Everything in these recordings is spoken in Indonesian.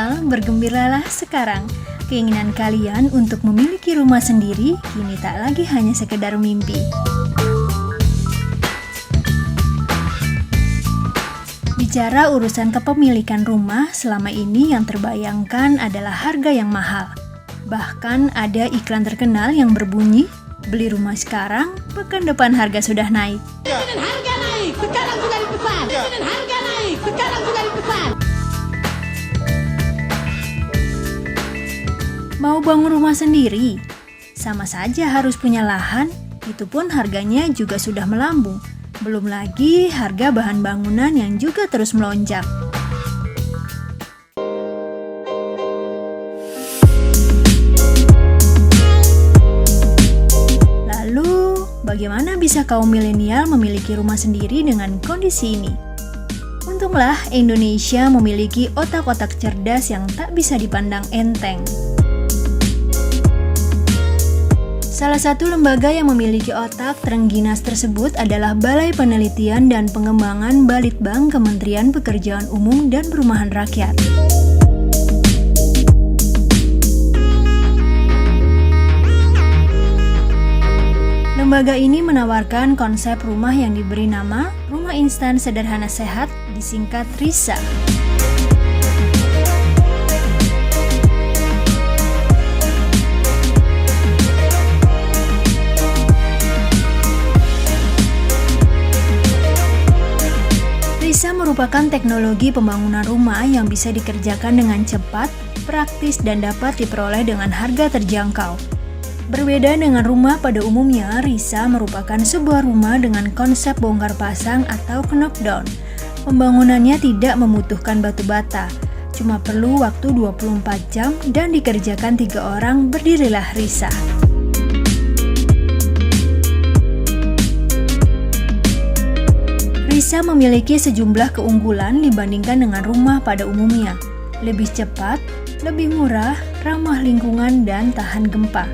milenial, bergembiralah sekarang. Keinginan kalian untuk memiliki rumah sendiri kini tak lagi hanya sekedar mimpi. Bicara urusan kepemilikan rumah, selama ini yang terbayangkan adalah harga yang mahal. Bahkan ada iklan terkenal yang berbunyi, beli rumah sekarang, pekan depan harga sudah naik. Harga naik, sekarang sudah dipesan. Harga naik, sekarang sudah dipesan. Mau bangun rumah sendiri? Sama saja harus punya lahan, itu pun harganya juga sudah melambung. Belum lagi harga bahan bangunan yang juga terus melonjak. Lalu, bagaimana bisa kaum milenial memiliki rumah sendiri dengan kondisi ini? Untunglah Indonesia memiliki otak-otak cerdas yang tak bisa dipandang enteng. Salah satu lembaga yang memiliki otak terengginas tersebut adalah Balai Penelitian dan Pengembangan Balitbang Kementerian Pekerjaan Umum dan Perumahan Rakyat. Lembaga ini menawarkan konsep rumah yang diberi nama Rumah Instan Sederhana Sehat, disingkat RISA. RISA merupakan teknologi pembangunan rumah yang bisa dikerjakan dengan cepat, praktis, dan dapat diperoleh dengan harga terjangkau. Berbeda dengan rumah pada umumnya, RISA merupakan sebuah rumah dengan konsep bongkar pasang atau knockdown. Pembangunannya tidak membutuhkan batu bata, cuma perlu waktu 24 jam dan dikerjakan 3 orang, berdirilah RISA. RISA memiliki sejumlah keunggulan dibandingkan dengan rumah pada umumnya. Lebih cepat, lebih murah, ramah lingkungan, dan tahan gempa.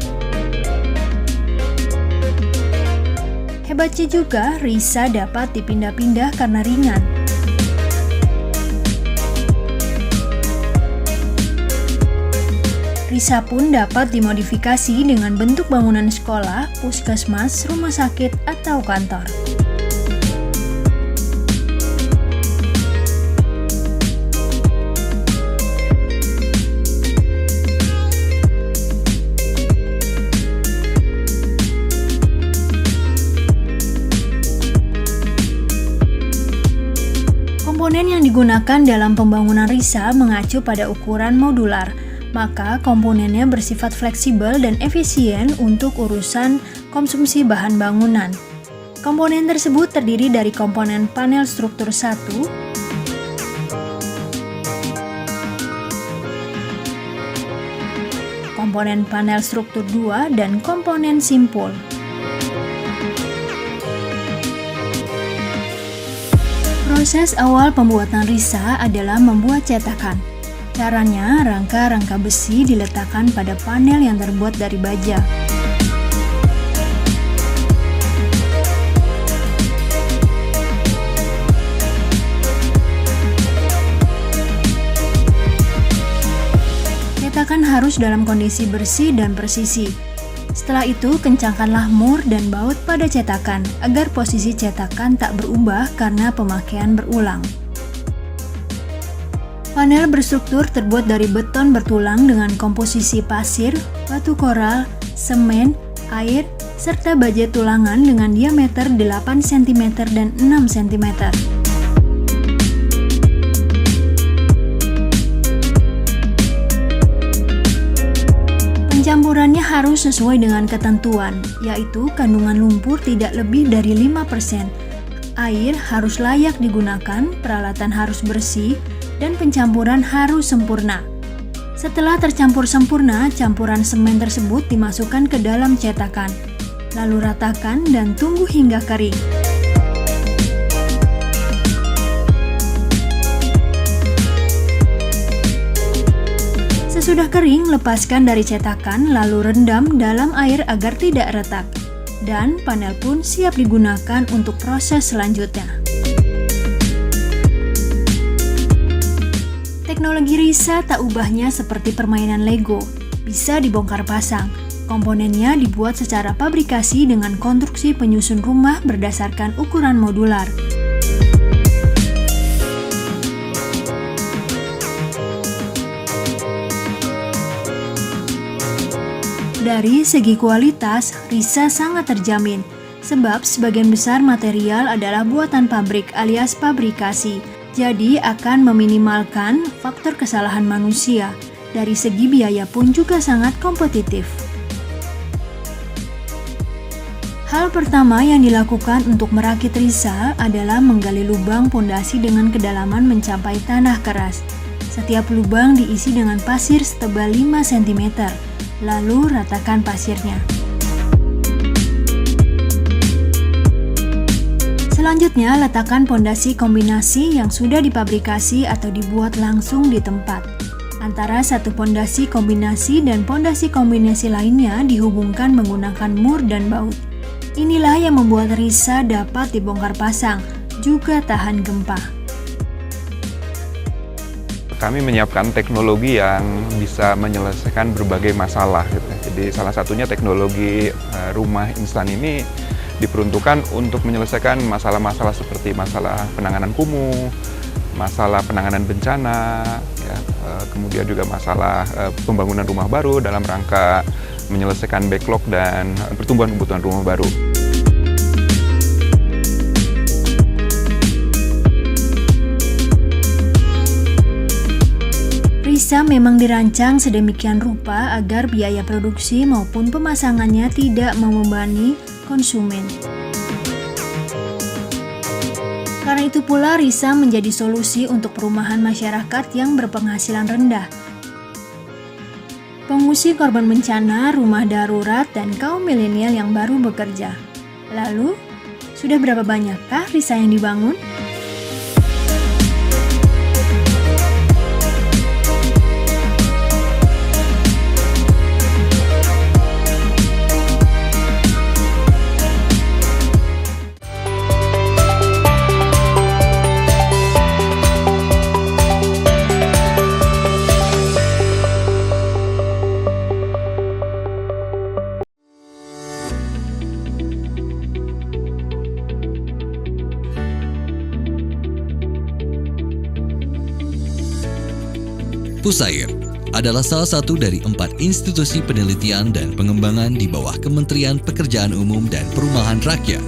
Hebatnya juga, RISA dapat dipindah-pindah karena ringan. RISA pun dapat dimodifikasi dengan bentuk bangunan sekolah, puskesmas, rumah sakit, atau kantor. Komponen yang digunakan dalam pembangunan RISA mengacu pada ukuran modular, maka komponennya bersifat fleksibel dan efisien untuk urusan konsumsi bahan bangunan. Komponen tersebut terdiri dari komponen panel struktur 1, komponen panel struktur 2, dan komponen simpul. Proses awal pembuatan RISA adalah membuat cetakan. Caranya, rangka-rangka besi diletakkan pada panel yang terbuat dari baja. Cetakan harus dalam kondisi bersih dan presisi. Setelah itu, kencangkanlah mur dan baut pada cetakan agar posisi cetakan tak berubah karena pemakaian berulang. Panel berstruktur terbuat dari beton bertulang dengan komposisi pasir, batu koral, semen, air, serta baja tulangan dengan diameter 8 cm dan 6 cm. Pencampurannya harus sesuai dengan ketentuan, yaitu kandungan lumpur tidak lebih dari 5%. Air harus layak digunakan, peralatan harus bersih, dan pencampuran harus sempurna. Setelah tercampur sempurna, campuran semen tersebut dimasukkan ke dalam cetakan. Lalu ratakan dan tunggu hingga kering. Sesudah kering, lepaskan dari cetakan lalu rendam dalam air agar tidak retak. Dan panel pun siap digunakan untuk proses selanjutnya. Teknologi RISA tak ubahnya seperti permainan Lego, bisa dibongkar pasang. Komponennya dibuat secara pabrikasi dengan konstruksi penyusun rumah berdasarkan ukuran modular. Dari segi kualitas, RISA sangat terjamin, sebab sebagian besar material adalah buatan pabrik alias pabrikasi, jadi akan meminimalkan faktor kesalahan manusia. Dari segi biaya pun juga sangat kompetitif. Hal pertama yang dilakukan untuk merakit RISA adalah menggali lubang pondasi dengan kedalaman mencapai tanah keras. Setiap lubang diisi dengan pasir setebal 5 cm. Lalu ratakan pasirnya. Selanjutnya, letakkan pondasi kombinasi yang sudah dipabrikasi atau dibuat langsung di tempat. Antara satu pondasi kombinasi dan pondasi kombinasi lainnya dihubungkan menggunakan mur dan baut. Inilah yang membuat RISA dapat dibongkar pasang, juga tahan gempa. Kami menyiapkan teknologi yang bisa menyelesaikan berbagai masalah gitu. Jadi salah satunya teknologi rumah instan ini diperuntukkan untuk menyelesaikan masalah-masalah seperti masalah penanganan kumuh, masalah penanganan bencana, ya, kemudian juga masalah pembangunan rumah baru dalam rangka menyelesaikan backlog dan pertumbuhan kebutuhan rumah baru. RISA memang dirancang sedemikian rupa agar biaya produksi maupun pemasangannya tidak membebani konsumen. Karena itu pula RISA menjadi solusi untuk perumahan masyarakat yang berpenghasilan rendah, pengungsi korban bencana, rumah darurat, dan kaum milenial yang baru bekerja. Lalu, sudah berapa banyakkah RISA yang dibangun? Pusair adalah salah satu dari 4 institusi penelitian dan pengembangan di bawah Kementerian Pekerjaan Umum dan Perumahan Rakyat.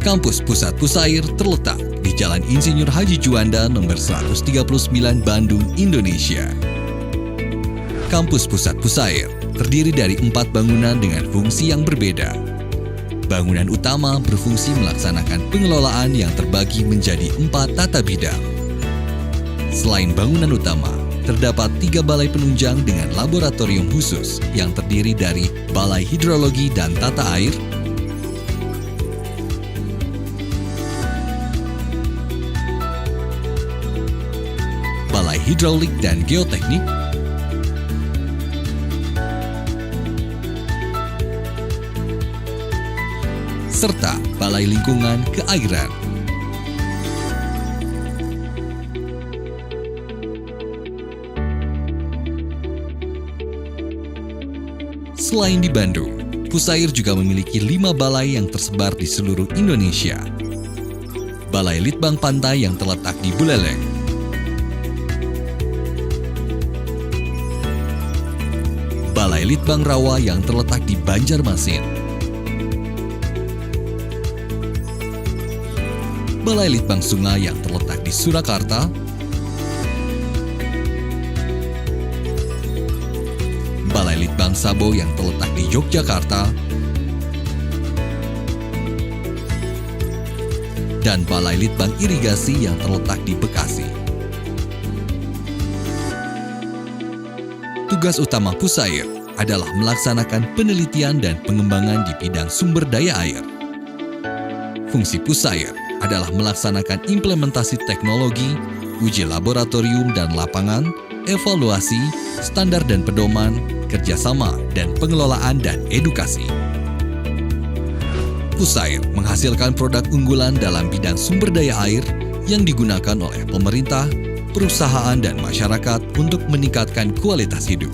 Kampus Pusat Pusair terletak di Jalan Insinyur Haji Juanda nomor 139 Bandung, Indonesia. Kampus Pusat Pusair terdiri dari 4 bangunan dengan fungsi yang berbeda. Bangunan utama berfungsi melaksanakan pengelolaan yang terbagi menjadi 4 tata bidang. Selain bangunan utama, terdapat 3 balai penunjang dengan laboratorium khusus yang terdiri dari Balai Hidrologi dan Tata Air, Balai Hidraulik dan Geoteknik, serta Balai Lingkungan Keairan. Selain di Bandung, Pusair juga memiliki 5 balai yang tersebar di seluruh Indonesia. Balai Litbang Pantai yang terletak di Buleleng, Balai Litbang Rawa yang terletak di Banjarmasin, Balai Litbang Sungai yang terletak di Surakarta, Balai Litbang Sabo yang terletak di Yogyakarta, dan Balai Litbang Irigasi yang terletak di Bekasi. Tugas utama Pusair adalah melaksanakan penelitian dan pengembangan di bidang sumber daya air. Fungsi Pusair adalah melaksanakan implementasi teknologi, uji laboratorium dan lapangan, evaluasi, standar dan pedoman, kerjasama dan pengelolaan dan edukasi. Pusair menghasilkan produk unggulan dalam bidang sumber daya air yang digunakan oleh pemerintah, perusahaan dan masyarakat untuk meningkatkan kualitas hidup.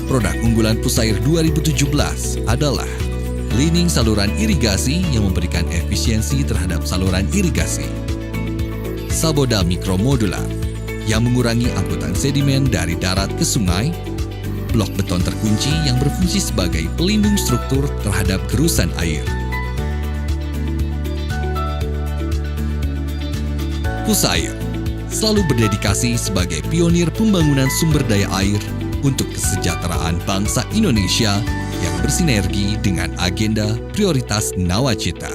Produk unggulan Pusair 2017 adalah cleaning saluran irigasi yang memberikan efisiensi terhadap saluran irigasi. Saboda mikromodular yang mengurangi angkutan sedimen dari darat ke sungai. Blok beton terkunci yang berfungsi sebagai pelindung struktur terhadap gerusan air. Pusair selalu berdedikasi sebagai pionir pembangunan sumber daya air untuk kesejahteraan bangsa Indonesia yang bersinergi dengan agenda prioritas Nawacita.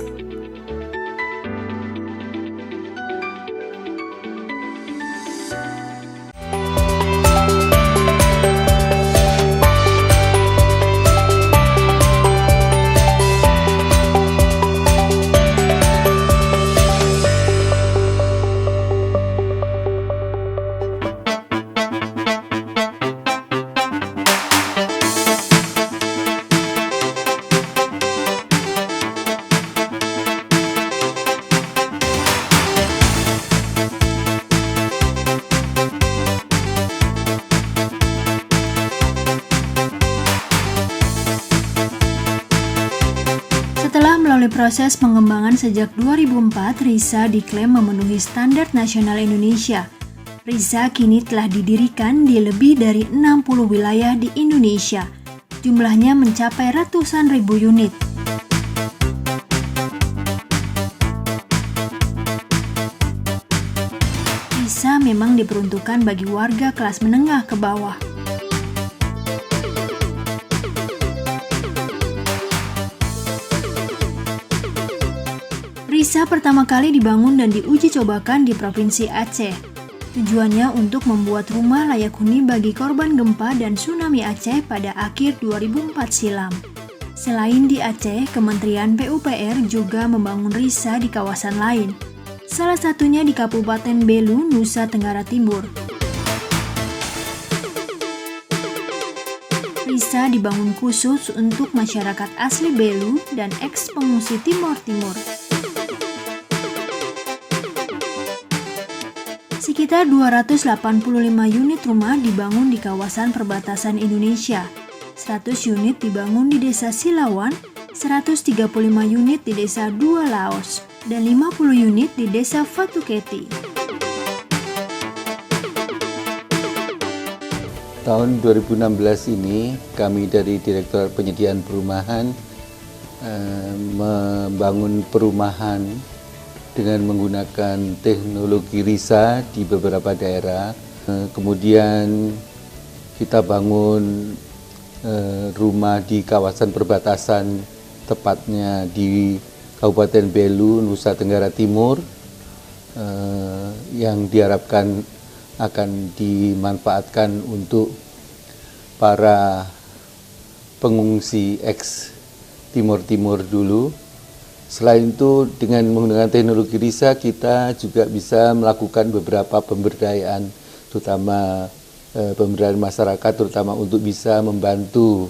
Setelah melalui proses pengembangan sejak 2004, RISA diklaim memenuhi standar nasional Indonesia. RISA kini telah didirikan di lebih dari 60 wilayah di Indonesia. Jumlahnya mencapai ratusan ribu unit. RISA memang diperuntukkan bagi warga kelas menengah ke bawah. RISA pertama kali dibangun dan diuji cobakan di Provinsi Aceh. Tujuannya untuk membuat rumah layak huni bagi korban gempa dan tsunami Aceh pada akhir 2004 silam. Selain di Aceh, Kementerian PUPR juga membangun RISA di kawasan lain. Salah satunya di Kabupaten Belu, Nusa Tenggara Timur. RISA dibangun khusus untuk masyarakat asli Belu dan eks-pengungsi Timor Timur. Sekitar 285 unit rumah dibangun di kawasan perbatasan Indonesia. 100 unit dibangun di Desa Silawan, 135 unit di Desa Dua Laos, dan 50 unit di Desa Fatuketi. Tahun 2016 ini kami dari Direktorat Penyediaan Perumahan membangun perumahan dengan menggunakan teknologi RISA di beberapa daerah. Kemudian kita bangun rumah di kawasan perbatasan, tepatnya di Kabupaten Belu, Nusa Tenggara Timur, yang diharapkan akan dimanfaatkan untuk para pengungsi eks Timur Timur dulu. Selain itu, dengan menggunakan teknologi RISA, kita juga bisa melakukan beberapa pemberdayaan, terutama pemberdayaan masyarakat, terutama untuk bisa membantu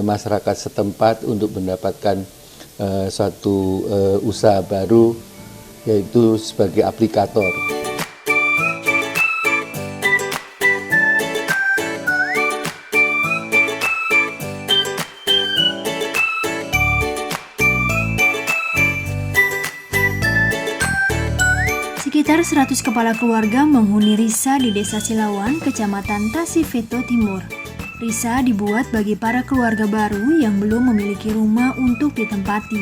masyarakat setempat untuk mendapatkan suatu usaha baru, yaitu sebagai aplikator. Sekitar 100 kepala keluarga menghuni RISA di Desa Silawan, Kecamatan Tasifeto Timur. RISA dibuat bagi para keluarga baru yang belum memiliki rumah untuk ditempati.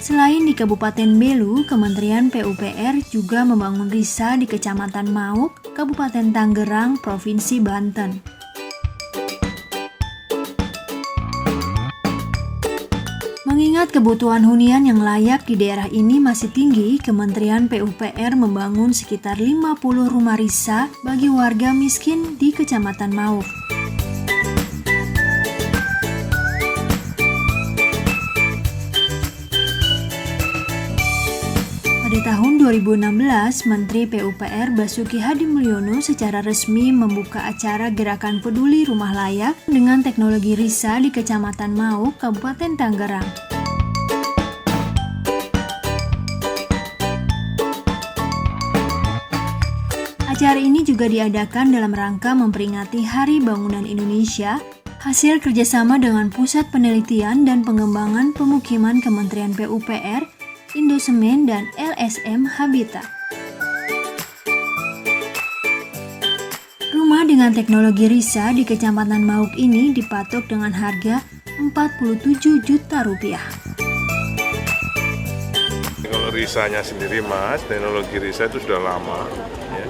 Selain di Kabupaten Belu, Kementerian PUPR juga membangun RISA di Kecamatan Mauk, Kabupaten Tangerang, Provinsi Banten. Mengingat kebutuhan hunian yang layak di daerah ini masih tinggi, Kementerian PUPR membangun sekitar 50 rumah RISA bagi warga miskin di Kecamatan Mauk. Pada Pada tahun 2016, Menteri PUPR Basuki Hadimulyono secara resmi membuka acara Gerakan Peduli Rumah Layak dengan teknologi RISA di Kecamatan Mauk, Kabupaten Tangerang. Acara ini juga diadakan dalam rangka memperingati Hari Bangunan Indonesia, hasil kerjasama dengan Pusat Penelitian dan Pengembangan Pemukiman Kementerian PUPR, Indosemen, dan LSM Habitat. Rumah dengan teknologi RISA di Kecamatan Mauk ini dipatok dengan harga Rp47 juta. Kalau RISA-nya sendiri, Mas, teknologi RISA itu sudah lama. Ya.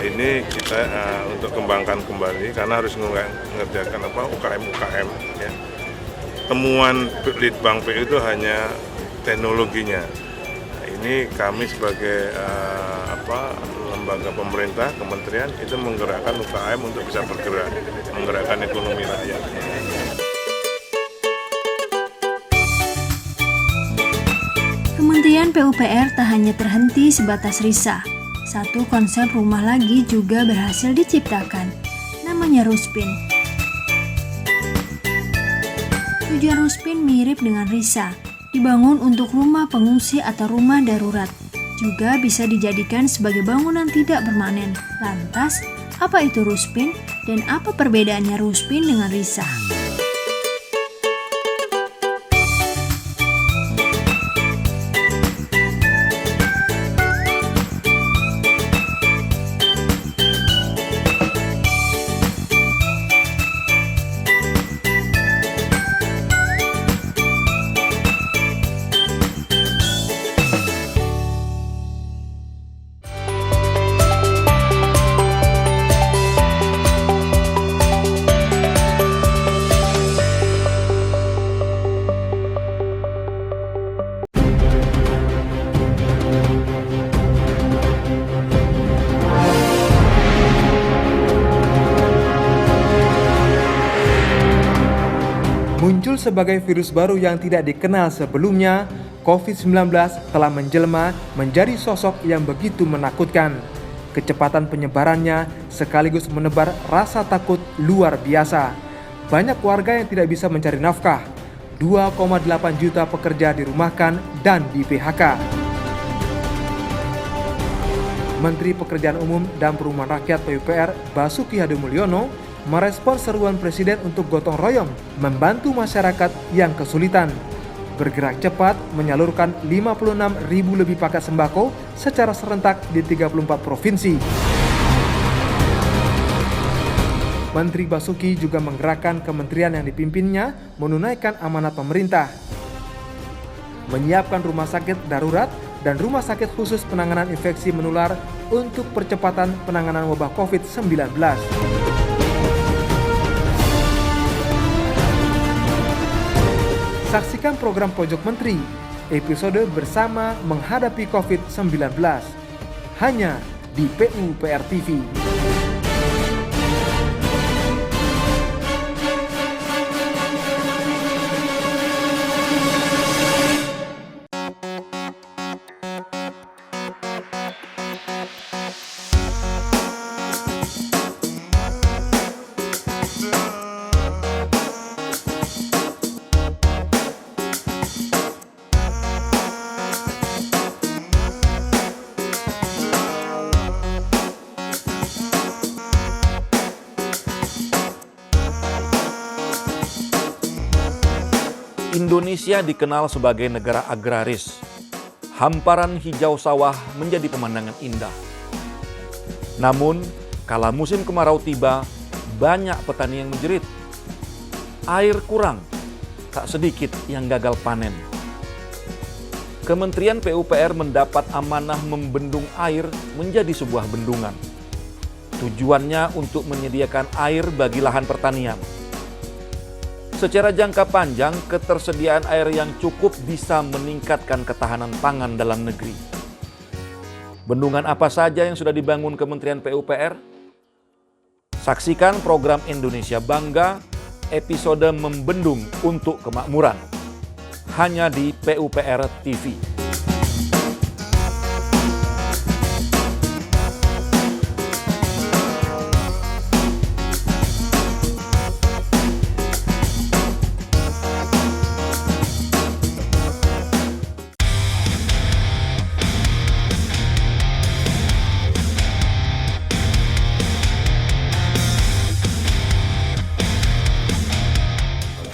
Ini kita untuk kembangkan kembali karena harus mengerjakan UKM-UKM. Ya. Temuan Litbang PU itu hanya teknologinya. Ini kami sebagai lembaga pemerintah, kementerian itu menggerakkan UKM untuk bisa bergerak, menggerakkan ekonomi rakyat. Kementerian PUPR tak hanya terhenti sebatas RISA. Satu konsep rumah lagi juga berhasil diciptakan, namanya Ruspin. Tujuan Ruspin mirip dengan RISA, dibangun untuk rumah pengungsi atau rumah darurat. Juga bisa dijadikan sebagai bangunan tidak permanen. Lantas, apa itu Ruspin dan apa perbedaannya Ruspin dengan RISA? Muncul sebagai virus baru yang tidak dikenal sebelumnya, COVID-19 telah menjelma menjadi sosok yang begitu menakutkan. Kecepatan penyebarannya sekaligus menebar rasa takut luar biasa. Banyak warga yang tidak bisa mencari nafkah. 2,8 juta pekerja dirumahkan dan di PHK. Menteri Pekerjaan Umum dan Perumahan Rakyat PUPR Basuki Hadimulyono merespon seruan Presiden untuk gotong royong membantu masyarakat yang kesulitan. Bergerak cepat menyalurkan 56.000 lebih paket sembako secara serentak di 34 provinsi. Menteri Basuki juga menggerakkan kementerian yang dipimpinnya menunaikan amanat pemerintah. Menyiapkan rumah sakit darurat dan rumah sakit khusus penanganan infeksi menular untuk percepatan penanganan wabah COVID-19. Saksikan program Pojok Menteri, episode bersama menghadapi COVID-19, hanya di PUPR TV. Indonesia dikenal sebagai negara agraris. Hamparan hijau sawah menjadi pemandangan indah. Namun, kala musim kemarau tiba, banyak petani yang menjerit. Air kurang, tak sedikit yang gagal panen. Kementerian PUPR mendapat amanah membendung air menjadi sebuah bendungan. Tujuannya untuk menyediakan air bagi lahan pertanian. Secara jangka panjang, ketersediaan air yang cukup bisa meningkatkan ketahanan pangan dalam negeri. Bendungan apa saja yang sudah dibangun Kementerian PUPR? Saksikan program Indonesia Bangga, episode Membendung untuk Kemakmuran. Hanya di PUPR TV.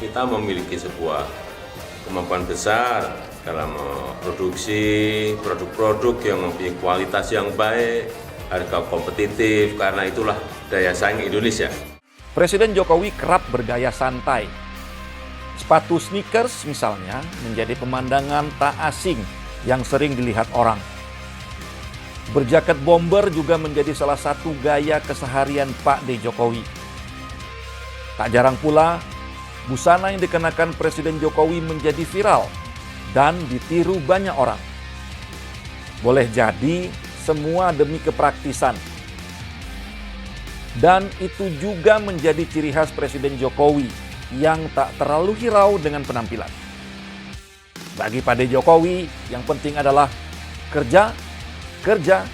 kita memiliki sebuah kemampuan besar dalam produksi produk-produk yang mempunyai kualitas yang baik, harga kompetitif, karena itulah daya saing Indonesia. Presiden Jokowi kerap bergaya santai. Sepatu sneakers misalnya menjadi pemandangan tak asing yang sering dilihat orang. Berjaket bomber juga menjadi salah satu gaya keseharian Pak D. Jokowi. Tak jarang pula, busana yang dikenakan Presiden Jokowi menjadi viral dan ditiru banyak orang. Boleh jadi semua demi kepraktisan. Dan itu juga menjadi ciri khas Presiden Jokowi yang tak terlalu hirau dengan penampilan. Bagi Pak D. Jokowi, yang penting adalah kerja, kerja,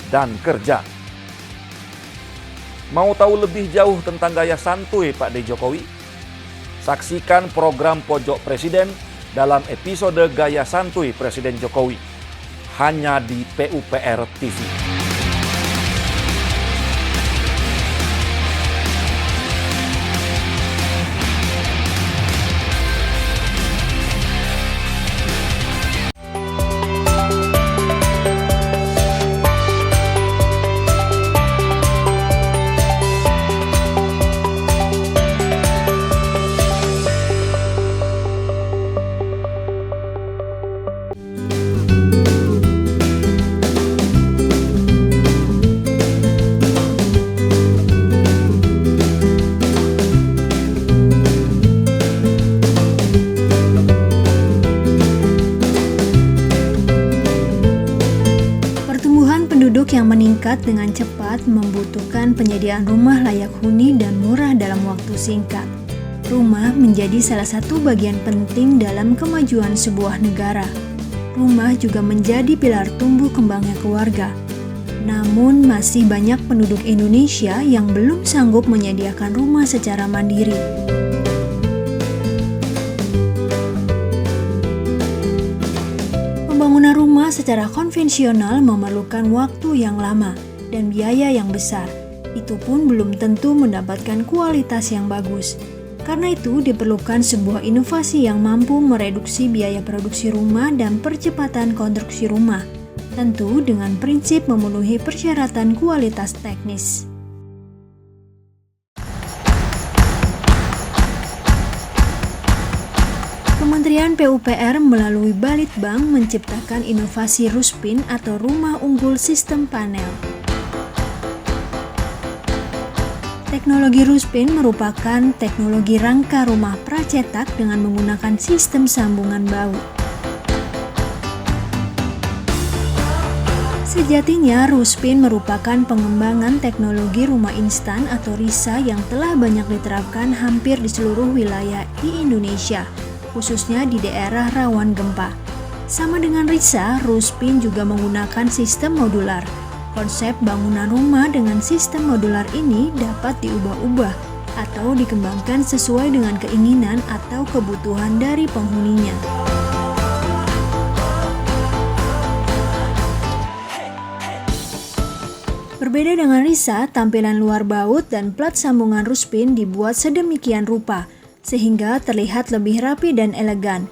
dan kerja. Mau tahu lebih jauh tentang gaya santuy Pak D. Jokowi? Saksikan program Pojok Presiden dalam episode Gaya Santuy Presiden Jokowi. Hanya di PUPR TV. Penduduk yang meningkat dengan cepat membutuhkan penyediaan rumah layak huni dan murah dalam waktu singkat. Rumah menjadi salah satu bagian penting dalam kemajuan sebuah negara. Rumah juga menjadi pilar tumbuh kembangnya keluarga. Namun masih banyak penduduk Indonesia yang belum sanggup menyediakan rumah secara mandiri. Pembangunan rumah secara konvensional memerlukan waktu yang lama dan biaya yang besar. Itu pun belum tentu mendapatkan kualitas yang bagus. Karena itu diperlukan sebuah inovasi yang mampu mereduksi biaya produksi rumah dan percepatan konstruksi rumah. Tentu dengan prinsip memenuhi persyaratan kualitas teknis. Kementerian PUPR melalui Balitbang menciptakan inovasi Ruspin atau Rumah Unggul Sistem Panel. Teknologi Ruspin merupakan teknologi rangka rumah pracetak dengan menggunakan sistem sambungan baut. Sejatinya, Ruspin merupakan pengembangan teknologi rumah instan atau RISA yang telah banyak diterapkan hampir di seluruh wilayah di Indonesia, khususnya di daerah rawan gempa. Sama dengan RISA, Ruspin juga menggunakan sistem modular. Konsep bangunan rumah dengan sistem modular ini dapat diubah-ubah atau dikembangkan sesuai dengan keinginan atau kebutuhan dari penghuninya. Berbeda dengan RISA, tampilan luar baut dan plat sambungan Ruspin dibuat sedemikian rupa sehingga terlihat lebih rapi dan elegan.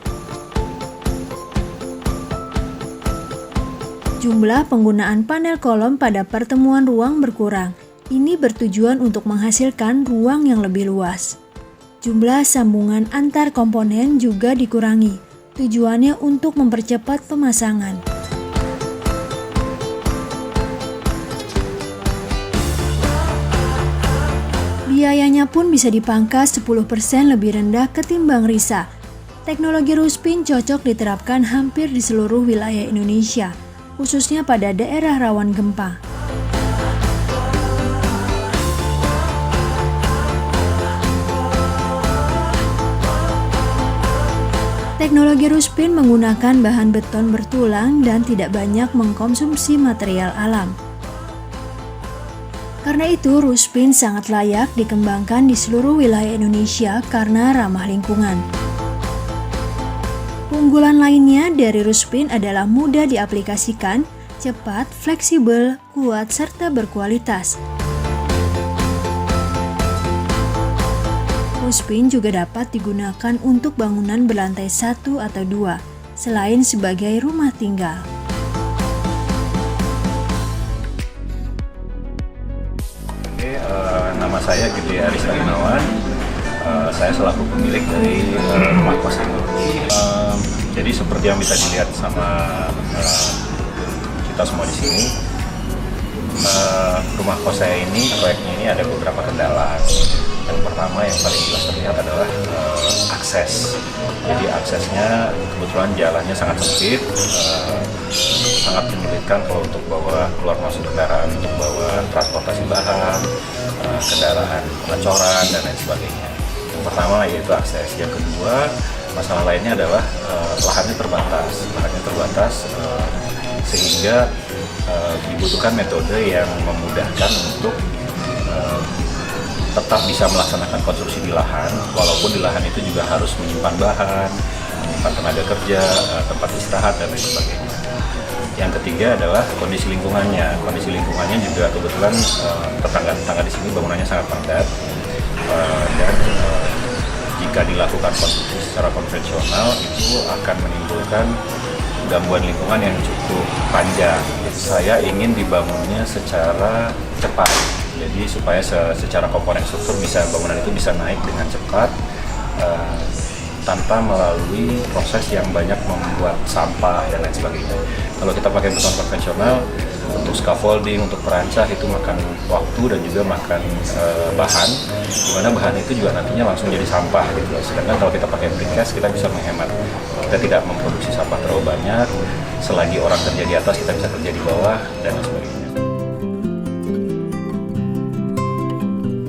Jumlah penggunaan panel kolom pada pertemuan ruang berkurang. Ini bertujuan untuk menghasilkan ruang yang lebih luas. Jumlah sambungan antar komponen juga dikurangi. Tujuannya untuk mempercepat pemasangan. Biayanya pun bisa dipangkas 10% lebih rendah ketimbang RISA. Teknologi Ruspin cocok diterapkan hampir di seluruh wilayah Indonesia, khususnya pada daerah rawan gempa. Teknologi Ruspin menggunakan bahan beton bertulang dan tidak banyak mengkonsumsi material alam. Karena itu, Ruspin sangat layak dikembangkan di seluruh wilayah Indonesia karena ramah lingkungan. Keunggulan lainnya dari Ruspin adalah mudah diaplikasikan, cepat, fleksibel, kuat, serta berkualitas. Ruspin juga dapat digunakan untuk bangunan berlantai 1 atau 2, selain sebagai rumah tinggal. Nama saya Gede Aris Gunawan. Saya selaku pemilik dari rumah kos teknologi. Jadi seperti yang bisa dilihat sama kita semua di sini, rumah kos saya ini, proyeknya ini ada beberapa kendala. Yang pertama yang paling jelas terlihat adalah akses. Jadi aksesnya kebetulan jalannya sangat sempit, sangat menyulitkan kalau untuk bawa keluar masuk kendaraan, untuk bawa transportasi bahan, kendaraan pengecoran dan lain sebagainya. Yang pertama yaitu akses. Yang kedua, masalah lainnya adalah lahannya terbatas, sehingga dibutuhkan metode yang memudahkan untuk tetap bisa melaksanakan konstruksi di lahan, walaupun di lahan itu juga harus menyimpan bahan, menyimpan tenaga kerja, tempat istirahat, dan lain sebagainya. Yang ketiga adalah kondisi lingkungannya. Kondisi lingkungannya juga kebetulan tetangga-tetangga di sini bangunannya sangat padat, dan jika dilakukan konstruksi secara konvensional itu akan menimbulkan gangguan lingkungan yang cukup panjang. Saya ingin dibangunnya secara cepat. Jadi supaya secara komponen struktur bangunan itu bisa naik dengan cepat tanpa melalui proses yang banyak membuat sampah dan lain sebagainya. Kalau kita pakai beton konvensional, untuk scaffolding, untuk perancah itu makan waktu dan juga makan bahan, di mana bahan itu juga nantinya langsung jadi sampah gitu. Sedangkan kalau kita pakai precast, kita bisa menghemat. Kita tidak memproduksi sampah terlalu banyak. Selagi orang kerja di atas, kita bisa kerja di bawah dan lain sebagainya.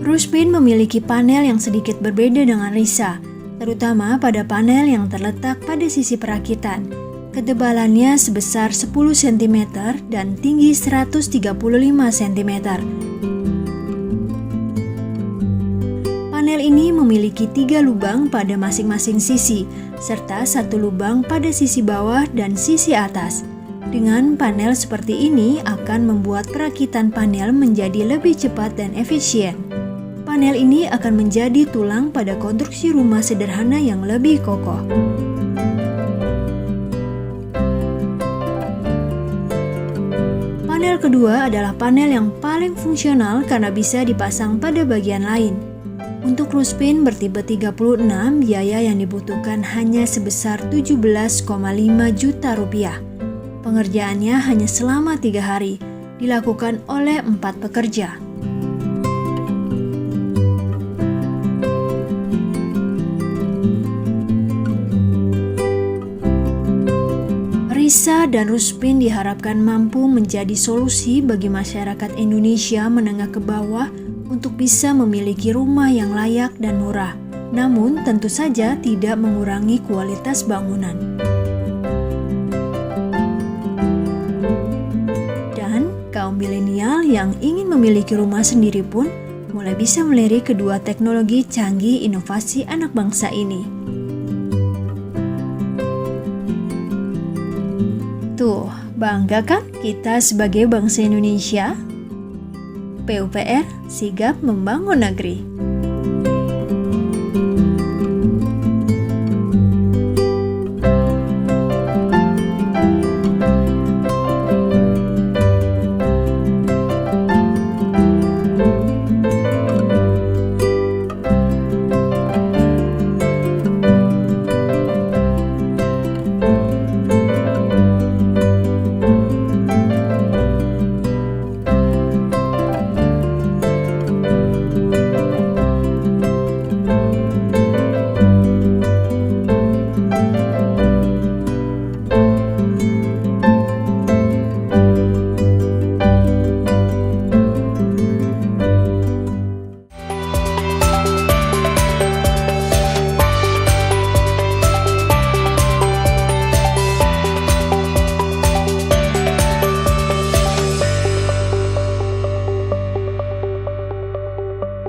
Ruspin memiliki panel yang sedikit berbeda dengan Risa, terutama pada panel yang terletak pada sisi perakitan. Ketebalannya sebesar 10 cm dan tinggi 135 cm. Panel ini memiliki 3 lubang pada masing-masing sisi, serta 1 lubang pada sisi bawah dan sisi atas. Dengan panel seperti ini akan membuat perakitan panel menjadi lebih cepat dan efisien. Panel ini akan menjadi tulang pada konstruksi rumah sederhana yang lebih kokoh. Panel kedua adalah panel yang paling fungsional karena bisa dipasang pada bagian lain. Untuk Ruspin bertipe 36, biaya yang dibutuhkan hanya sebesar 17,5 juta rupiah. Pengerjaannya hanya selama 3 hari, dilakukan oleh 4 pekerja. Risa dan Ruspin diharapkan mampu menjadi solusi bagi masyarakat Indonesia menengah ke bawah untuk bisa memiliki rumah yang layak dan murah, namun tentu saja tidak mengurangi kualitas bangunan. Dan kaum milenial yang ingin memiliki rumah sendiri pun mulai bisa melirik kedua teknologi canggih inovasi anak bangsa ini. Tuh, bangga kan kita sebagai bangsa Indonesia? PUPR sigap membangun negeri.